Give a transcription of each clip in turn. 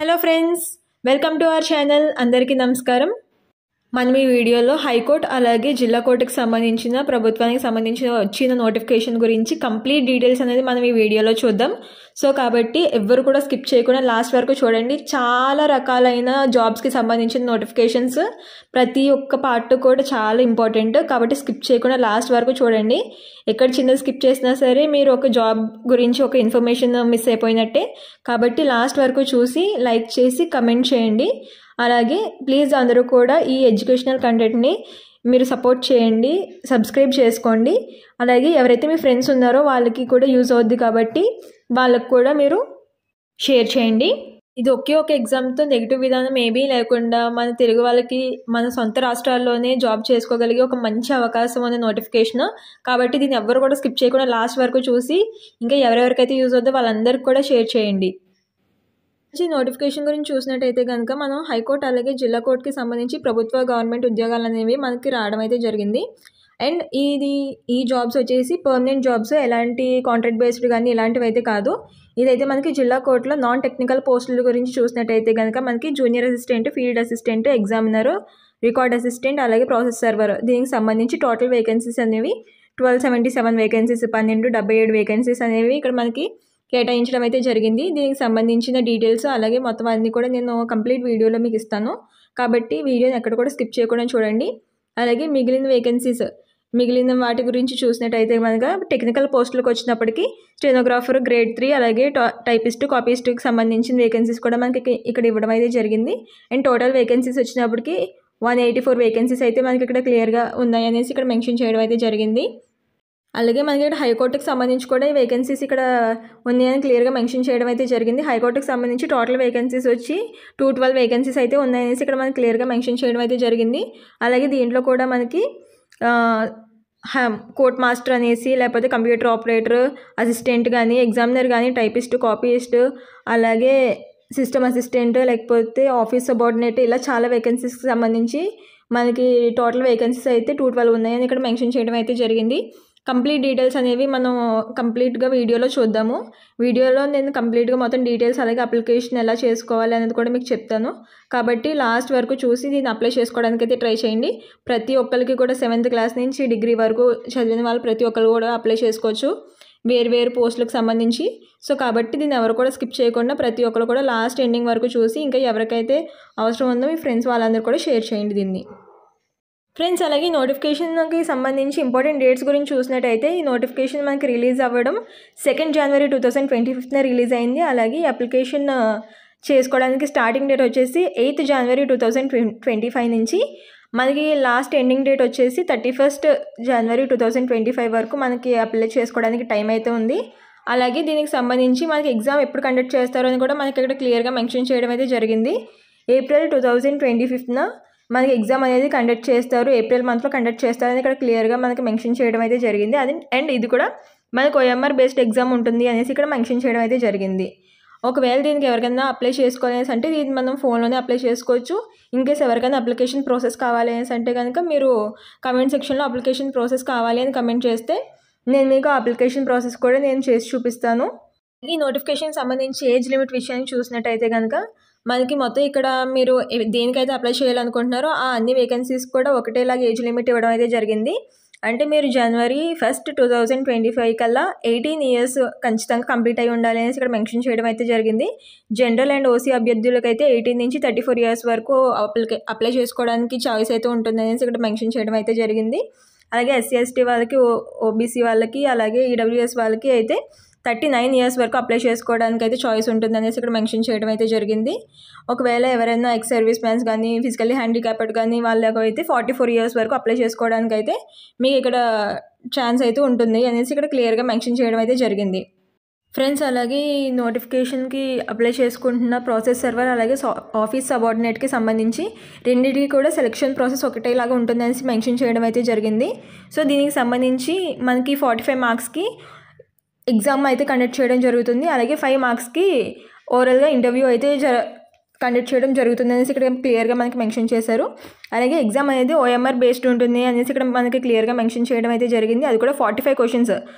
Hello friends, welcome to our channel. అందరికీ నమస్కారం. మనం ఈ వీడియోలో హైకోర్టు అలాగే జిల్లా కోర్టుకు సంబంధించిన ప్రభుత్వానికి సంబంధించిన వచ్చిన నోటిఫికేషన్ గురించి కంప్లీట్ డీటెయిల్స్ అనేది మనం ఈ వీడియోలో చూద్దాం. సో కాబట్టి ఎవ్వరు కూడా స్కిప్ చేయకుండా లాస్ట్ వరకు చూడండి. చాలా రకాలైన జాబ్స్కి సంబంధించిన నోటిఫికేషన్స్, ప్రతి ఒక్క పార్ట్ కూడా చాలా ఇంపార్టెంట్. కాబట్టి స్కిప్ చేయకుండా లాస్ట్ వరకు చూడండి. ఎక్కడ చిన్నది స్కిప్ చేసినా సరే మీరు ఒక జాబ్ గురించి ఒక ఇన్ఫర్మేషన్ మిస్ అయిపోయినట్టే. కాబట్టి లాస్ట్ వరకు చూసి లైక్ చేసి కమెంట్ చేయండి. అలాగే ప్లీజ్ అందరూ కూడా ఈ ఎడ్యుకేషనల్ కంటెంట్ని మీరు సపోర్ట్ చేయండి, సబ్స్క్రైబ్ చేసుకోండి. అలాగే ఎవరైతే మీ ఫ్రెండ్స్ ఉన్నారో వాళ్ళకి కూడా యూజ్ అవుద్ది కాబట్టి వాళ్ళకు కూడా మీరు షేర్ చేయండి. ఇది ఒకే ఒక ఎగ్జామ్తో నెగిటివ్ విధానం ఏమీ లేకుండా మన తెలుగు వాళ్ళకి మన సొంత రాష్ట్రాల్లోనే జాబ్ చేసుకోగలిగే ఒక మంచి అవకాశం అనే నోటిఫికేషన్. కాబట్టి దీన్ని ఎవ్వరు కూడా స్కిప్ చేయకుండా లాస్ట్ వరకు చూసి ఇంకా ఎవరెవరికైతే యూజ్ అవుతుందో వాళ్ళందరికీ కూడా షేర్ చేయండి. ఈ నోటిఫికేషన్ గురించి చూసినట్టయితే కనుక మనం హైకోర్టు అలాగే జిల్లా కోర్టుకి సంబంధించి ప్రభుత్వ గవర్నమెంట్ ఉద్యోగాలు అనేవి మనకి రావడం అయితే జరిగింది. అండ్ ఈ జాబ్స్ వచ్చేసి పర్మనెంట్ జాబ్స్, ఎలాంటి కాంట్రాక్ట్ బేస్డ్ కానీ ఇలాంటివి అయితే కాదు. ఇదైతే మనకి జిల్లా కోర్టులో నాన్ టెక్నికల్ పోస్టుల గురించి చూసినట్టయితే కనుక మనకి junior assistant, field assistant, examiner, record assistant అలాగే ప్రాసెస్ సర్వర్, దీనికి సంబంధించి టోటల్ వేకెన్సీస్ అనేవి 1277 వేకెన్సీస్, 1277 వేకెన్సీస్ అనేవి ఇక్కడ మనకి కేటాయించడం అయితే జరిగింది. దీనికి సంబంధించిన డీటెయిల్స్ అలాగే మొత్తం అన్నీ కూడా నేను కంప్లీట్ వీడియోలో మీకు ఇస్తాను. కాబట్టి వీడియోని ఎక్కడ కూడా స్కిప్ చేయకుండా చూడండి. అలాగే మిగిలిన వాటి గురించి చూసినట్టయితే మనకు టెక్నికల్ పోస్టులకు వచ్చినప్పటికీ స్టెనోగ్రాఫర్ గ్రేడ్ 3 అలాగే టైపిస్ట్, కాపీస్ట్కి సంబంధించిన వేకెన్సీస్ కూడా మనకి ఇక్కడ ఇవ్వడం అయితే జరిగింది. అండ్ టోటల్ వేకెన్సీస్ వచ్చినప్పటికీ 184 వేకెన్సీస్ అయితే మనకి ఇక్కడ క్లియర్గా ఉన్నాయి అనేసి ఇక్కడ మెన్షన్ చేయడం అయితే జరిగింది. అలాగే మనకి ఇక్కడ హైకోర్టుకి సంబంధించి కూడా ఈ వేకెన్సీస్ ఇక్కడ ఉన్నాయని క్లియర్గా మెన్షన్ చేయడం అయితే జరిగింది. హైకోర్టుకి సంబంధించి టోటల్ వేకెన్సీస్ వచ్చి 212 వేకెన్సీస్ అయితే ఉన్నాయనేసి ఇక్కడ మనకి క్లియర్గా మెన్షన్ చేయడం అయితే జరిగింది. అలాగే దీంట్లో కూడా మనకి కోర్ట్ మాస్టర్ అనేసి, లేకపోతే కంప్యూటర్ ఆపరేటర్, అసిస్టెంట్ కానీ, ఎగ్జామినర్ కానీ, టైపిస్ట్, కాపీస్ట్, అలాగే సిస్టమ్ అసిస్టెంట్, లేకపోతే ఆఫీస్ సబార్డినేట్, ఇలా చాలా వేకెన్సీస్కి సంబంధించి మనకి టోటల్ వేకెన్సీస్ అయితే 212 ఉన్నాయని ఇక్కడ మెన్షన్ చేయడం అయితే జరిగింది. కంప్లీట్ డీటెయిల్స్ అనేవి మనం కంప్లీట్గా వీడియోలో చూద్దాము. వీడియోలో నేను కంప్లీట్గా మొత్తం డీటెయిల్స్ అలాగే అప్లికేషన్ ఎలా చేసుకోవాలి అనేది కూడా మీకు చెప్తాను. కాబట్టి లాస్ట్ వరకు చూసి దీన్ని అప్లై చేసుకోవడానికి అయితే ట్రై చేయండి. ప్రతి ఒక్కరికి కూడా 7th క్లాస్ నుంచి డిగ్రీ వరకు చదివిన వాళ్ళు ప్రతి ఒక్కరు కూడా అప్లై చేసుకోవచ్చు వేరు పోస్టులకు సంబంధించి. సో కాబట్టి దీన్ని ఎవరు కూడా స్కిప్ చేయకుండా ప్రతి ఒక్కరు కూడా లాస్ట్ ఎండింగ్ వరకు చూసి ఇంకా ఎవరికైతే అవసరం ఉందో మీ ఫ్రెండ్స్ వాళ్ళందరూ కూడా షేర్ చేయండి దీన్ని. ఫ్రెండ్స్, అలాగే నోటిఫికేషన్కి సంబంధించి ఇంపార్టెంట్ డేట్స్ గురించి చూసినట్టయితే ఈ నోటిఫికేషన్ మనకి రిలీజ్ అవ్వడం 2 జనవరి 2025 రిలీజ్ అయింది. అలాగే అప్లికేషన్ చేసుకోవడానికి స్టార్టింగ్ డేట్ వచ్చేసి 8 జనవరి 2025 నుంచి మనకి లాస్ట్ ఎండింగ్ డేట్ వచ్చేసి 31 జనవరి 2025 వరకు మనకి అప్లై చేసుకోవడానికి టైం అయితే ఉంది. అలాగే దీనికి సంబంధించి మనకి ఎగ్జామ్ ఎప్పుడు కండక్ట్ చేస్తారో అని కూడా మనకి ఇక్కడ క్లియర్గా మెన్షన్ చేయడం అయితే జరిగింది. ఏప్రిల్ 2025న మనకి ఎగ్జామ్ అనేది కండక్ట్ చేస్తారు, ఏప్రిల్ మంత్లో కండక్ట్ చేస్తారని ఇక్కడ క్లియర్గా మనకి మెన్షన్ చేయడం అయితే జరిగింది. అండ్ ఇది కూడా మనకి OMR బేస్డ్ ఎగ్జామ్ ఉంటుంది అనేసి ఇక్కడ మెన్షన్ చేయడం అయితే జరిగింది. ఒకవేళ దీనికి ఎవరికైనా అప్లై చేసుకోవాలనేసి అంటే దీన్ని మనం ఫోన్లోనే అప్లై చేసుకోవచ్చు. ఇన్కేస్ ఎవరికైనా అప్లికేషన్ ప్రాసెస్ కావాలి అనేసి అంటే కనుక మీరు కమెంట్ సెక్షన్లో అప్లికేషన్ ప్రాసెస్ కావాలి అని కమెంట్ చేస్తే నేను మీకు అప్లికేషన్ ప్రాసెస్ కూడా నేను చేసి చూపిస్తాను. ఈ నోటిఫికేషన్ సంబంధించి ఏజ్ లిమిట్ విషయాన్ని చూసినట్టయితే కనుక మనకి మొత్తం ఇక్కడ మీరు దేనికైతే అప్లై చేయాలనుకుంటున్నారో ఆ అన్ని వేకెన్సీస్ కూడా ఒకటేలాగా ఏజ్ లిమిట్ ఇవ్వడం అయితే జరిగింది. అంటే మీరు జనవరి 1, 2025 కల్లా 18 ఇయర్స్ ఖచ్చితంగా కంప్లీట్ అయి ఉండాలి అనేసి ఇక్కడ మెన్షన్ చేయడం అయితే జరిగింది. జనరల్ అండ్ OC అభ్యర్థులకైతే 18 నుంచి 34 ఇయర్స్ వరకు అప్లై చేసుకోవడానికి చాయిస్ అయితే ఉంటుంది అనేసి ఇక్కడ మెన్షన్ చేయడం అయితే జరిగింది. అలాగే SC ST వాళ్ళకి, OBC వాళ్ళకి, అలాగే EWS వాళ్ళకి అయితే 39 ఇయర్స్ వరకు అప్లై చేసుకోవడానికి అయితే చాయిస్ ఉంటుంది అనేసి ఇక్కడ మెన్షన్ చేయడం అయితే జరిగింది. ఒకవేళ ఎవరైనా ఎక్స్ సర్వీస్ మ్యాన్స్ కానీ, ఫిజికల్లీ హ్యాండిక్యాప్డ్ కానీ వాళ్ళకి అయితే 44 ఇయర్స్ వరకు అప్లై చేసుకోవడానికి అయితే మీకు ఇక్కడ ఛాన్స్ అయితే ఉంటుంది అనేసి ఇక్కడ క్లియర్గా మెన్షన్ చేయడం అయితే జరిగింది. ఫ్రెండ్స్, అలాగే ఈ నోటిఫికేషన్కి అప్లై చేసుకుంటున్న ప్రాసెస్ సర్వర్ అలాగే ఆఫీస్ సబార్డినేట్కి సంబంధించి రెండింటికి కూడా సెలక్షన్ ప్రాసెస్ ఒకటేలాగా ఉంటుందనేసి మెన్షన్ చేయడం అయితే జరిగింది. సో దీనికి సంబంధించి మనకి 45 మార్క్స్కి ఎగ్జామ్ అయితే కండక్ట్ చేయడం జరుగుతుంది. అలాగే 5 మార్క్స్కి ఓరల్గా ఇంటర్వ్యూ అయితే కండక్ట్ చేయడం జరుగుతుంది అనేసి ఇక్కడ క్లియర్గా మనకి మెన్షన్ చేశారు. అలాగే ఎగ్జామ్ అనేది OMR బేస్డ్ ఉంటుంది అనేసి ఇక్కడ మనకి క్లియర్గా మెన్షన్ చేయడం అయితే జరిగింది. అది కూడా 45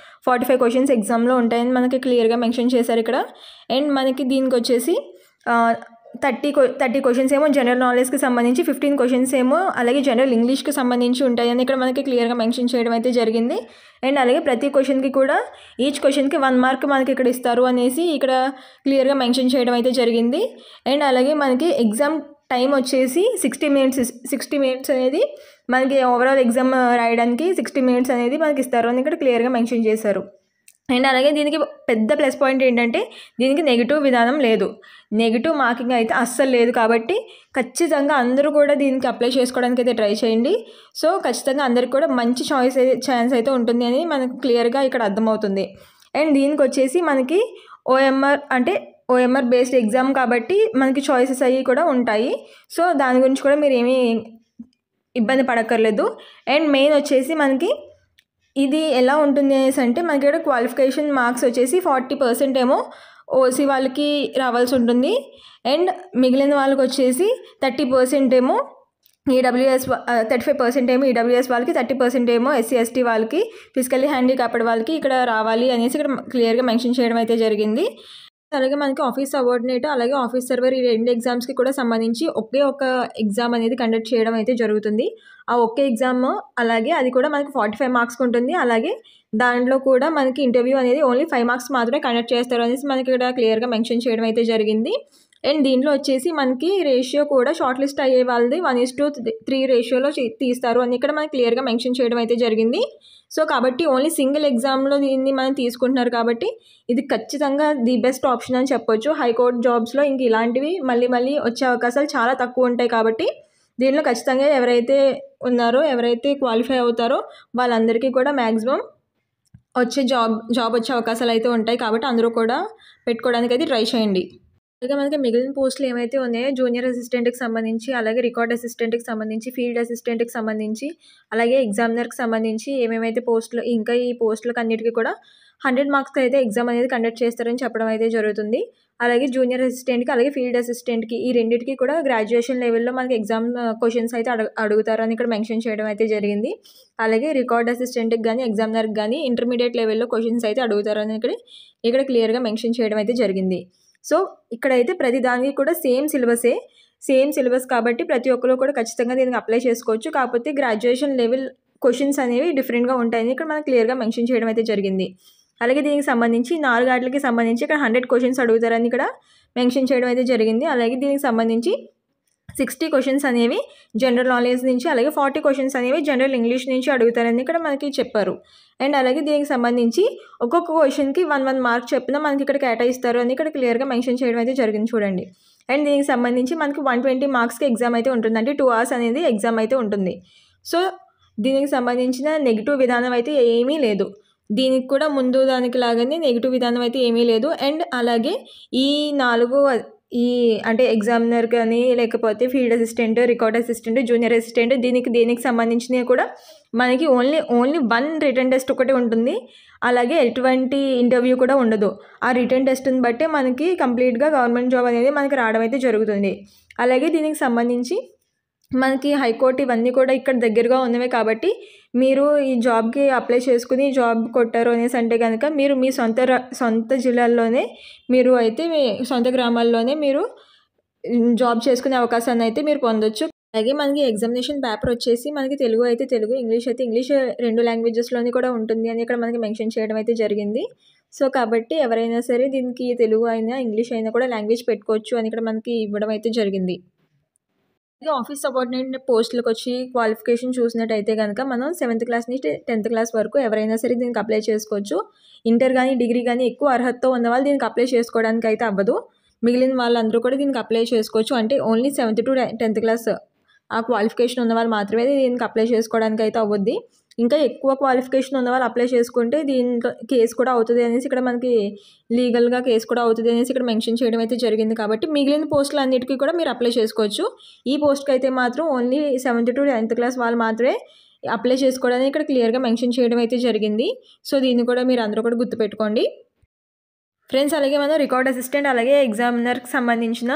క్వశ్చన్స్ ఎగ్జామ్లో ఉంటాయని మనకి క్లియర్గా మెన్షన్ చేశారు ఇక్కడ. అండ్ మనకి దీనికి వచ్చేసి 30 క్వశ్చన్స్ ఏమో జనరల్ నాలెడ్జ్కి సంబంధించి, 15 క్వశ్చన్స్ ఏమో అలాగే జనరల్ ఇంగ్లీష్కి సంబంధించి ఉంటాయని ఇక్కడ మనకి క్లియర్గా మెన్షన్ చేయడం అయితే జరిగింది. అండ్ అలాగే ప్రతి క్వశ్చన్కి కూడా ఈచ్ క్వశ్చన్కి 1 మార్క్ మనకి ఇక్కడ ఇస్తారు అనేసి ఇక్కడ క్లియర్గా మెన్షన్ చేయడం అయితే జరిగింది. అండ్ అలాగే మనకి ఎగ్జామ్ టైం వచ్చేసి 60 మినిట్స్ అనేది మనకి ఓవరాల్ ఎగ్జామ్ రాయడానికి 60 మినిట్స్ అనేది మనకి ఇస్తారు అని ఇక్కడ క్లియర్గా మెన్షన్ చేశారు. అండ్ అలాగే దీనికి పెద్ద ప్లస్ పాయింట్ ఏంటంటే దీనికి నెగిటివ్ విధానం లేదు, నెగిటివ్ మార్కింగ్ అయితే అస్సలు లేదు. కాబట్టి ఖచ్చితంగా అందరూ కూడా దీనికి అప్లై చేసుకోవడానికి అయితే ట్రై చేయండి. సో ఖచ్చితంగా అందరికి కూడా మంచి ఛాన్స్ అయితే ఉంటుంది అని మనకు క్లియర్గా ఇక్కడ అర్థమవుతుంది. అండ్ దీనికి వచ్చేసి మనకి ఓఎంఆర్ బేస్డ్ ఎగ్జామ్ కాబట్టి మనకి చాయిసెస్ అవి కూడా ఉంటాయి. సో దాని గురించి కూడా మీరు ఏమీ ఇబ్బంది పడక్కర్లేదు. అండ్ మెయిన్ వచ్చేసి మనకి ఇది ఎలా ఉంటుంది అనేసి అంటే మనకి ఇక్కడ క్వాలిఫికేషన్ మార్క్స్ వచ్చేసి 40% ఏమో ఓసీ వాళ్ళకి రావాల్సి ఉంటుంది. అండ్ మిగిలిన వాళ్ళకి వచ్చేసి 30% ఏమో ఈడబ్ల్యూఎస్, 35% ఏమో ఈడబ్ల్యూఎస్ వాళ్ళకి, 30% ఏమో ఎస్సీ ఎస్టీ వాళ్ళకి, ఫిజికల్లీ హ్యాండిక్యాప్డ్ వాళ్ళకి ఇక్కడ రావాలి అనేసి ఇక్కడ క్లియర్గా మెన్షన్ చేయడం అయితే జరిగింది. అలాగే మనకి ఆఫీస్ సబార్డినేట్ అలాగే ఆఫీస్ సర్వర్ ఈ 2 ఎగ్జామ్స్కి కూడా సంబంధించి ఒకే ఒక ఎగ్జామ్ అనేది కండక్ట్ చేయడం అయితే జరుగుతుంది. ఆ ఒకే ఎగ్జామ్ అలాగే అది కూడా మనకి 45 మార్క్స్కి ఉంటుంది. అలాగే దాంట్లో కూడా మనకి ఇంటర్వ్యూ అనేది ఓన్లీ 5 మార్క్స్ మాత్రమే కండక్ట్ చేస్తారు అనేసి మనకి ఇక్కడ క్లియర్గా మెన్షన్ చేయడం అయితే జరిగింది. అండ్ దీంట్లో వచ్చేసి మనకి రేషియో కూడా షార్ట్ లిస్ట్ అయ్యే వాళ్ళది 1:3 రేషియోలో తీస్తారు అని ఇక్కడ మనకి క్లియర్గా మెన్షన్ చేయడం అయితే జరిగింది. సో కాబట్టి ఓన్లీ సింగిల్ ఎగ్జామ్లో దీన్ని మనం తీసుకుంటున్నారు కాబట్టి ఇది ఖచ్చితంగా ది బెస్ట్ ఆప్షన్ అని చెప్పొచ్చు. హైకోర్టు జాబ్స్లో ఇంక ఇలాంటివి మళ్ళీ వచ్చే అవకాశాలు చాలా తక్కువ ఉంటాయి. కాబట్టి దీనిలో ఖచ్చితంగా ఎవరైతే ఉన్నారో, ఎవరైతే క్వాలిఫై అవుతారో వాళ్ళందరికీ కూడా మ్యాక్సిమం వచ్చే జాబ్ వచ్చే అవకాశాలు అయితే ఉంటాయి. కాబట్టి అందరూ కూడా పెట్టుకోవడానికి అయితే ట్రై చేయండి. అలాగే మనకి మిగిలిన పోస్టులు ఏమైతే ఉన్నాయో జూనియర్ అసిస్టెంట్కి సంబంధించి, అలాగే రికార్డ్ అసిస్టెంట్కి సంబంధించి, ఫీల్డ్ అసిస్టెంట్కి సంబంధించి, అలాగే ఎగ్జామినర్కి సంబంధించి ఏమేమైతే పోస్టులు, ఇంకా ఈ పోస్టులకు అన్నిటికీ కూడా 100 మార్క్స్కి అయితే ఎగ్జామ్ అనేది కండక్ట్ చేస్తారని చెప్పడం అయితే జరుగుతుంది. అలాగే జూనియర్ అసిస్టెంట్కి అలాగే ఫీల్డ్ అసిస్టెంట్కి ఈ రెండింటికి కూడా గ్రాడ్యుయేషన్ లెవెల్లో మనకి ఎగ్జామ్ క్వశ్చన్స్ అయితే అడుగుతారని ఇక్కడ మెన్షన్ చేయడం అయితే జరిగింది. అలాగే రికార్డ్ అసిస్టెంట్కి కానీ ఎగ్జామినర్కి కానీ ఇంటర్మీడియట్ లెవెల్లో క్వశ్చన్స్ అయితే అడుగుతారని ఇక్కడ క్లియర్గా మెన్షన్ చేయడం అయితే జరిగింది. సో ఇక్కడైతే ప్రతి దానికి కూడా సేమ్ సిలబస్ కాబట్టి ప్రతి ఒక్కరు కూడా ఖచ్చితంగా దీనికి అప్లై చేసుకోవచ్చు. కాకపోతే గ్రాడ్యుయేషన్ లెవెల్ క్వశ్చన్స్ అనేవి డిఫరెంట్గా ఉంటాయని ఇక్కడ మనకు క్లియర్గా మెన్షన్ చేయడం అయితే జరిగింది. అలాగే దీనికి సంబంధించి 4 ఆటలకి సంబంధించి ఇక్కడ 100 క్వశ్చన్స్ అడుగుతారని ఇక్కడ మెన్షన్ చేయడం అయితే జరిగింది. అలాగే దీనికి సంబంధించి 60 క్వశ్చన్స్ అనేవి జనరల్ నాలెడ్జ్ నుంచి, అలాగే 40 క్వశ్చన్స్ అనేవి జనరల్ ఇంగ్లీష్ నుంచి అడుగుతారని ఇక్కడ మనకి చెప్పారు. అండ్ అలాగే దీనికి సంబంధించి ఒక్కొక్క క్వశ్చన్కి 1 మార్క్ చెప్పిన మనకి ఇక్కడ కేటాయిస్తారు అని ఇక్కడ క్లియర్గా మెన్షన్ చేయడం అయితే జరిగింది చూడండి. అండ్ దీనికి సంబంధించి మనకి 120 మార్క్స్కి ఎగ్జామ్ అయితే ఉంటుంది, అంటే 2 hours అనేది ఎగ్జామ్ అయితే ఉంటుంది. సో దీనికి సంబంధించిన నెగిటివ్ విధానం అయితే ఏమీ లేదు. దీనికి కూడా ముందు దానికి లాగానే నెగిటివ్ విధానం అయితే ఏమీ లేదు. అండ్ అలాగే ఈ 4 అంటే ఎగ్జామినర్ కానీ, లేకపోతే field assistant, record assistant, junior assistant దేనికి సంబంధించినవి కూడా మనకి ఓన్లీ 1 రిటర్న్ టెస్ట్ ఒకటే ఉంటుంది. అలాగే ఎటువంటి ఇంటర్వ్యూ కూడా ఉండదు. ఆ రిటర్న్ టెస్ట్ని బట్టి మనకి కంప్లీట్గా గవర్నమెంట్ జాబ్ అనేది మనకి రావడం అయితే జరుగుతుంది. అలాగే దీనికి సంబంధించి మనకి హైకోర్టు ఇవన్నీ కూడా ఇక్కడ దగ్గరగా ఉన్నవే కాబట్టి మీరు ఈ జాబ్కి అప్లై చేసుకుని జాబ్ కొట్టారు అనేసి అంటే కనుక మీరు మీ సొంత జిల్లాల్లోనే మీరు అయితే మీ సొంత గ్రామాల్లోనే మీరు జాబ్ చేసుకునే అవకాశాన్ని అయితే మీరు పొందొచ్చు. అలాగే మనకి ఎగ్జామినేషన్ పేపర్ వచ్చేసి మనకి తెలుగు అయితే తెలుగు, ఇంగ్లీష్ అయితే ఇంగ్లీష్ 2 లాంగ్వేజెస్లోని కూడా ఉంటుంది అని ఇక్కడ మనకి మెన్షన్ చేయడం అయితే జరిగింది. సో కాబట్టి ఎవరైనా సరే దీనికి తెలుగు అయినా ఇంగ్లీష్ అయినా కూడా లాంగ్వేజ్ పెట్టుకోవచ్చు అని ఇక్కడ మనకి ఇవ్వడం అయితే జరిగింది. అలాగే ఆఫీస్ సబార్డినేట్ పోస్టులకు వచ్చి క్వాలిఫికేషన్ చూసినట్టయితే కనుక మనం 7th క్లాస్ నుంచి 10th క్లాస్ వరకు ఎవరైనా సరే దీనికి అప్లై చేసుకోవచ్చు. ఇంటర్ కానీ డిగ్రీ కానీ ఎక్కువ అర్హతతో ఉన్న వాళ్ళు దీనికి అప్లై చేసుకోవడానికి అయితే అవ్వదు. మిగిలిన వాళ్ళందరూ కూడా దీనికి అప్లై చేసుకోవచ్చు. అంటే only 7th to 10th class ఆ క్వాలిఫికేషన్ ఉన్న వాళ్ళు మాత్రమే దీనికి అప్లై చేసుకోవడానికి అయితే అవ్వద్ది. ఇంకా ఎక్కువ క్వాలిఫికేషన్ ఉన్న వాళ్ళు అప్లై చేసుకుంటే దీంట్లో కేసు కూడా అవుతుంది అనేసి ఇక్కడ మనకి లీగల్గా కేసు కూడా అవుతుంది అనేసి ఇక్కడ మెన్షన్ చేయడం అయితే జరిగింది. కాబట్టి మిగిలిన పోస్టులు అన్నిటికీ కూడా మీరు అప్లై చేసుకోవచ్చు. ఈ పోస్ట్కి అయితే మాత్రం only 7th to 10th class వాళ్ళు మాత్రమే అప్లై చేసుకోవడానికి ఇక్కడ క్లియర్గా మెన్షన్ చేయడం అయితే జరిగింది. సో దీన్ని కూడా మీరు అందరూ కూడా గుర్తుపెట్టుకోండి ఫ్రెండ్స్. అలాగే మనం రికార్డ్ అసిస్టెంట్ అలాగే ఎగ్జామినర్కి సంబంధించిన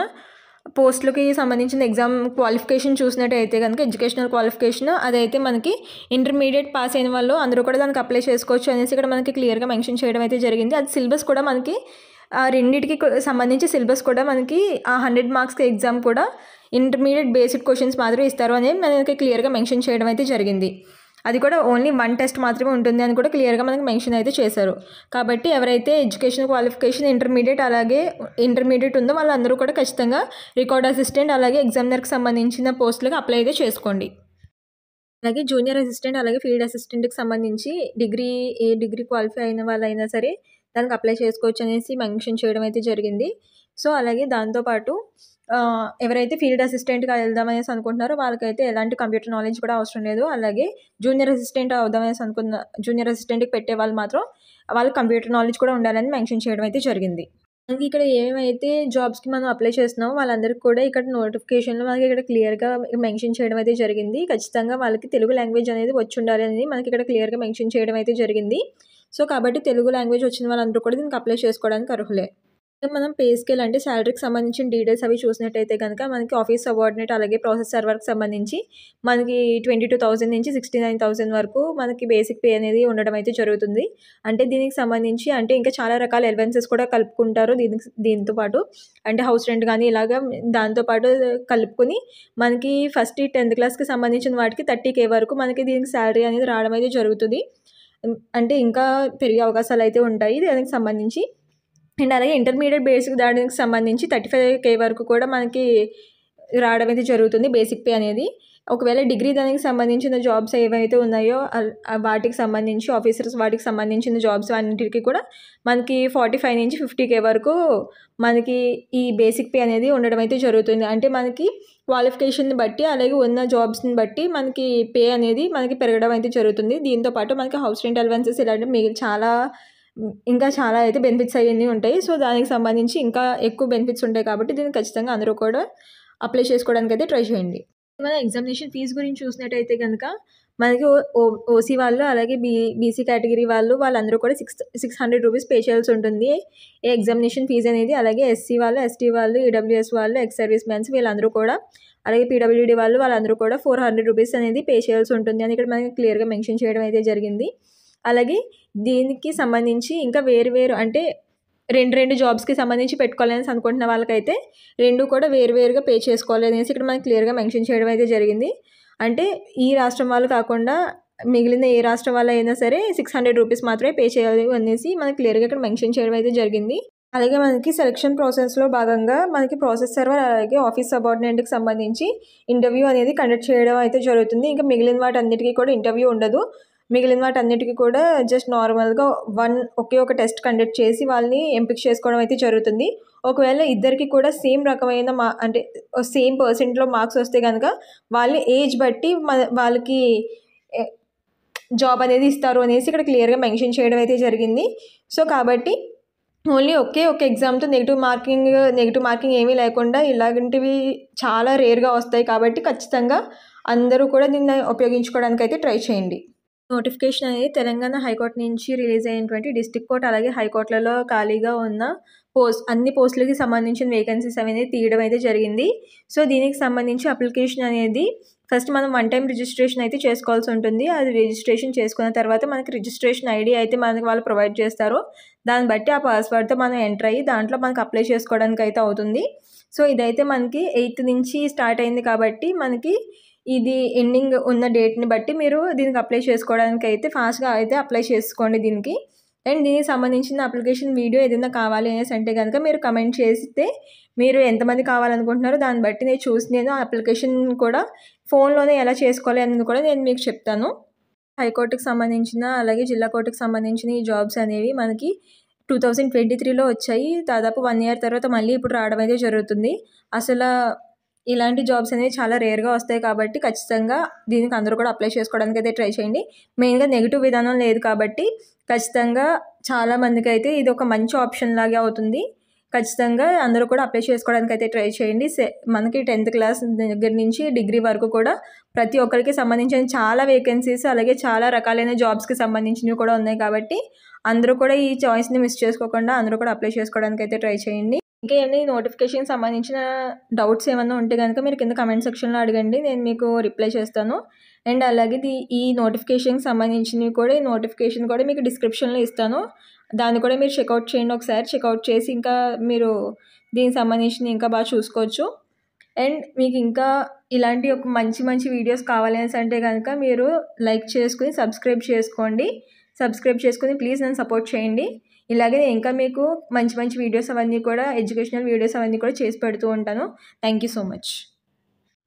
పోస్టులకి సంబంధించిన ఎగ్జామ్ క్వాలిఫికేషన్ చూసినట్టయితే కనుక ఎడ్యుకేషనల్ క్వాలిఫికేషన్ అదైతే మనకి ఇంటర్మీడియట్ పాస్ అయిన వాళ్ళు అందరూ కూడా దానికి అప్లై చేసుకోవచ్చు అనేసి ఇక్కడ మనకి క్లియర్గా మెన్షన్ చేయడం అయితే జరిగింది. అది సిలబస్ కూడా మనకి రెండింటికి సంబంధించి సిలబస్ కూడా మనకి ఆ 100 మార్క్స్కి ఎగ్జామ్ కూడా ఇంటర్మీడియట్ బేసిక్ క్వశ్చన్స్ మాత్రమే ఇస్తారు అనేది మనకి క్లియర్గా మెన్షన్ చేయడం అయితే జరిగింది. అది కూడా ఓన్లీ 1 టెస్ట్ మాత్రమే ఉంటుంది అని కూడా క్లియర్గా మనకి మెన్షన్ అయితే చేశారు. కాబట్టి ఎవరైతే ఎడ్యుకేషన్ క్వాలిఫికేషన్ ఇంటర్మీడియట్ ఉందో వాళ్ళందరూ కూడా ఖచ్చితంగా రికార్డ్ అసిస్టెంట్ అలాగే ఎగ్జామినర్కి సంబంధించిన పోస్టులకు అప్లై అయితే చేసుకోండి. అలాగే జూనియర్ అసిస్టెంట్ అలాగే ఫీల్డ్ అసిస్టెంట్కి సంబంధించి ఏ డిగ్రీ క్వాలిఫై అయిన వాళ్ళైనా సరే దానికి అప్లై చేసుకోవచ్చు అనేసి మెన్షన్ చేయడం అయితే జరిగింది. సో అలాగే దాంతోపాటు ఎవరైతే ఫీల్డ్ అసిస్టెంట్గా వెళ్దామనేసి అనుకుంటున్నారో వాళ్ళకైతే ఎలాంటి కంప్యూటర్ నాలెడ్జ్ కూడా అవసరం లేదు. అలాగే జూనియర్ అసిస్టెంట్కి పెట్టే వాళ్ళు మాత్రం వాళ్ళకి కంప్యూటర్ నాలెడ్జ్ కూడా ఉండాలని మెన్షన్ చేయడం అయితే జరిగింది. మనకి ఇక్కడ ఏమైతే జాబ్స్కి మనం అప్లై చేస్తున్నామో వాళ్ళందరికీ కూడా ఇక్కడ నోటిఫికేషన్లో మనకి ఇక్కడ క్లియర్గా మెన్షన్ చేయడం అయితే జరిగింది. ఖచ్చితంగా వాళ్ళకి తెలుగు లాంగ్వేజ్ అనేది వచ్చి ఉండాలి అనేది మనకి ఇక్కడ క్లియర్గా మెన్షన్ చేయడం అయితే జరిగింది. సో కాబట్టి తెలుగు లాంగ్వేజ్ వచ్చిన వాళ్ళందరూ కూడా దీనికి అప్లై చేసుకోవడానికి అర్హులే. మనం పే స్కేల్ అంటే శాలరీకి సంబంధించిన డీటెయిల్స్ అవి చూసినట్టయితే కనుక మనకి ఆఫీస్ సబార్డినేట్ అలాగే ప్రాసెస్ సర్వర్కి సంబంధించి మనకి 22,000 నుంచి 69,000 వరకు మనకి బేసిక్ పే అనేది ఉండడం అయితే జరుగుతుంది. అంటే దీనికి సంబంధించి అంటే ఇంకా చాలా రకాల ఎలవెన్సెస్ కూడా కలుపుకుంటారు దీంతో పాటు అంటే హౌస్ రెంట్ కానీ ఇలాగా దాంతోపాటు కలుపుకొని మనకి ఫస్ట్ 10th క్లాస్కి సంబంధించిన వాటికి 30K వరకు మనకి దీనికి శాలరీ అనేది రావడం అయితే జరుగుతుంది. అంటే ఇంకా పెరిగే అవకాశాలు అయితే ఉంటాయి దానికి సంబంధించి. అండ్ అలాగే ఇంటర్మీడియట్ బేసిక్ దానికి సంబంధించి 35K వరకు కూడా మనకి రావడం అయితే జరుగుతుంది బేసిక్ పే అనేది. ఒకవేళ డిగ్రీ దానికి సంబంధించిన జాబ్స్ ఏవైతే ఉన్నాయో వాటికి సంబంధించి ఆఫీసర్స్ వాటికి సంబంధించిన జాబ్స్ అన్నింటికి కూడా మనకి 45 నుంచి 50K వరకు మనకి ఈ బేసిక్ పే అనేది ఉండడం అయితే జరుగుతుంది. అంటే మనకి క్వాలిఫికేషన్ని బట్టి అలాగే ఉన్న జాబ్స్ని బట్టి మనకి పే అనేది మనకి పెరగడం అయితే జరుగుతుంది. దీంతోపాటు మనకి హౌస్ రెంట్ అలవెన్సెస్ ఇలాంటి ఇంకా చాలా అయితే బెనిఫిట్స్ అవన్నీ ఉంటాయి. సో దానికి సంబంధించి ఇంకా ఎక్కువ బెనిఫిట్స్ ఉంటాయి కాబట్టి దీన్ని ఖచ్చితంగా అందరూ కూడా అప్లై చేసుకోవడానికి అయితే ట్రై చేయండి. మన ఎగ్జామినేషన్ ఫీజు గురించి చూసినట్టయితే కనుక మనకి ఓసీ వాళ్ళు అలాగే బీసీ కేటగిరీ వాళ్ళందరూ కూడా 600 రూపీస్ పే చేయాల్సి ఉంటుంది ఎగ్జామినేషన్ ఫీజు అనేది. అలాగే ఎస్సీ వాళ్ళు, ఎస్టీ వాళ్ళు, ఈడబ్ల్యూఎస్ వాళ్ళు, ఎక్స్ సర్వీస్ మ్యాన్స్ వీళ్ళందరూ కూడా అలాగే పీడబ్ల్యూడీ వాళ్ళందరూ కూడా 400 రూపీస్ అనేది పే చేయాల్సి ఉంటుంది అని ఇక్కడ మనకి క్లియర్గా మెన్షన్ చేయడం అయితే జరిగింది. అలాగే దీనికి సంబంధించి ఇంకా వేరు అంటే రెండు జాబ్స్కి సంబంధించి పెట్టుకోవాలనేసి అనుకుంటున్న వాళ్ళకైతే రెండు కూడా వేరుగా పే చేసుకోవాలి అనేసి ఇక్కడ మనకి క్లియర్గా మెన్షన్ చేయడం అయితే జరిగింది. అంటే ఈ రాష్ట్రం వాళ్ళు కాకుండా మిగిలిన ఏ రాష్ట్రం వాళ్ళు అయినా సరే 600 రూపీస్ మాత్రమే పే చేయాలి అనేసి మనకి క్లియర్గా ఇక్కడ మెన్షన్ చేయడం అయితే జరిగింది. అలాగే మనకి సెలక్షన్ ప్రాసెస్లో భాగంగా మనకి ప్రాసెస్ సర్వర్ అలాగే ఆఫీస్ సబార్డినేట్కి సంబంధించి ఇంటర్వ్యూ అనేది కండక్ట్ చేయడం అయితే జరుగుతుంది. ఇంకా మిగిలిన వాటన్నిటికీ కూడా ఇంటర్వ్యూ ఉండదు. మిగిలిన వాటన్నిటికీ కూడా జస్ట్ నార్మల్గా ఒకే ఒక టెస్ట్ కండక్ట్ చేసి వాళ్ళని ఎంపిక చేసుకోవడం అయితే జరుగుతుంది. ఒకవేళ ఇద్దరికి కూడా సేమ్ రకమైన అంటే సేమ్ పర్సెంట్లో మార్క్స్ వస్తే కనుక వాళ్ళ ఏజ్ బట్టి వాళ్ళకి జాబ్ అనేది ఇస్తారు అనేసి ఇక్కడ క్లియర్గా మెన్షన్ చేయడం అయితే జరిగింది. సో కాబట్టి ఓన్లీ ఒకే ఒక ఎగ్జామ్తో నెగిటివ్ మార్కింగ్ ఏమీ లేకుండా ఇలాంటివి చాలా రేర్గా వస్తాయి. కాబట్టి ఖచ్చితంగా అందరూ కూడా దీన్ని ఉపయోగించుకోవడానికి అయితే ట్రై చేయండి. నోటిఫికేషన్ అనేది తెలంగాణ హైకోర్టు నుంచి రిలీజ్ అయినటువంటి డిస్ట్రిక్ట్ కోర్ట్ అలాగే హైకోర్టులలో ఖాళీగా ఉన్న అన్ని పోస్టులకి సంబంధించిన వేకెన్సీస్ అనేది తీయడం అయితే జరిగింది. సో దీనికి సంబంధించి అప్లికేషన్ అనేది ఫస్ట్ మనం 1 టైం రిజిస్ట్రేషన్ అయితే చేసుకోవాల్సి ఉంటుంది. అది రిజిస్ట్రేషన్ చేసుకున్న తర్వాత మనకి రిజిస్ట్రేషన్ ఐడి అయితే మనకి వాళ్ళు ప్రొవైడ్ చేస్తారు. దాన్ని బట్టి ఆ పాస్వర్డ్తో మనం ఎంటర్ అయ్యి దాంట్లో మనకి అప్లై చేసుకోవడానికి అయితే అవుతుంది. సో ఇదైతే మనకి 8th నుంచి స్టార్ట్ అయింది కాబట్టి మనకి ఇది ఎండింగ్ ఉన్న డేట్ని బట్టి మీరు దీనికి అప్లై చేసుకోవడానికి అయితే ఫాస్ట్గా అయితే అప్లై చేసుకోండి దీనికి. అండ్ దీనికి సంబంధించిన అప్లికేషన్ వీడియో ఏదైనా కావాలి అనేసి అంటే కనుక మీరు కమెంట్ చేస్తే మీరు ఎంతమంది కావాలనుకుంటున్నారో దాన్ని బట్టి నేను అప్లికేషన్ కూడా ఫోన్లోనే ఎలా చేసుకోవాలి అనేది కూడా నేను మీకు చెప్తాను. హైకోర్టుకి సంబంధించిన అలాగే జిల్లా కోర్టుకి సంబంధించిన ఈ జాబ్స్ అనేవి మనకి 2023లో వచ్చాయి. దాదాపు 1 year తర్వాత మళ్ళీ ఇప్పుడు రావడం అయితే జరుగుతుంది. అసలు ఇలాంటి జాబ్స్ అనేవి చాలా రేర్గా వస్తాయి కాబట్టి ఖచ్చితంగా దీనికి అందరూ కూడా అప్లై చేసుకోవడానికి అయితే ట్రై చేయండి. మెయిన్గా నెగిటివ్ విధానం లేదు కాబట్టి ఖచ్చితంగా చాలామందికి అయితే ఇది ఒక మంచి ఆప్షన్ లాగే అవుతుంది. ఖచ్చితంగా అందరూ కూడా అప్లై చేసుకోవడానికి అయితే ట్రై చేయండి. మనకి 10th క్లాస్ దగ్గర నుంచి డిగ్రీ వరకు కూడా ప్రతి ఒక్కరికి సంబంధించిన చాలా వేకెన్సీస్ అలాగే చాలా రకాలైన జాబ్స్కి సంబంధించినవి కూడా ఉన్నాయి కాబట్టి అందరూ కూడా ఈ చాయిస్ని మిస్ చేసుకోకుండా అందరూ కూడా అప్లై చేసుకోవడానికి అయితే ట్రై చేయండి. ఇంకా ఏమైనా నోటిఫికేషన్ సంబంధించిన డౌట్స్ ఏమైనా ఉంటే కనుక మీరు కింద కమెంట్ సెక్షన్లో అడగండి, నేను మీకు రిప్లై చేస్తాను. అండ్ అలాగే ఈ నోటిఫికేషన్కి సంబంధించినవి కూడా ఈ నోటిఫికేషన్ కూడా మీకు డిస్క్రిప్షన్లో ఇస్తాను. దాన్ని కూడా మీరు చెక్అవుట్ చేయండి ఒకసారి. చెక్అవుట్ చేసి ఇంకా మీరు దీనికి సంబంధించిన ఇంకా బాగా చూసుకోవచ్చు. అండ్ మీకు ఇంకా ఇలాంటి ఒక మంచి మంచి వీడియోస్ కావాలి అనేసి అంటే కనుక మీరు లైక్ చేసుకుని సబ్స్క్రైబ్ చేసుకోండి. సబ్స్క్రైబ్ చేసుకుని ప్లీజ్ నన్ను సపోర్ట్ చేయండి. ఇలాగే నేను ఇంకా మీకు మంచి మంచి వీడియోస్ అవన్నీ కూడా ఎడ్యుకేషనల్ వీడియోస్ అవన్నీ కూడా చేసి పెడుతూ ఉంటాను. Thank you so much.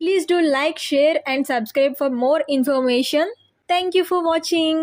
Please do like, share and subscribe for more information. Thank you for watching.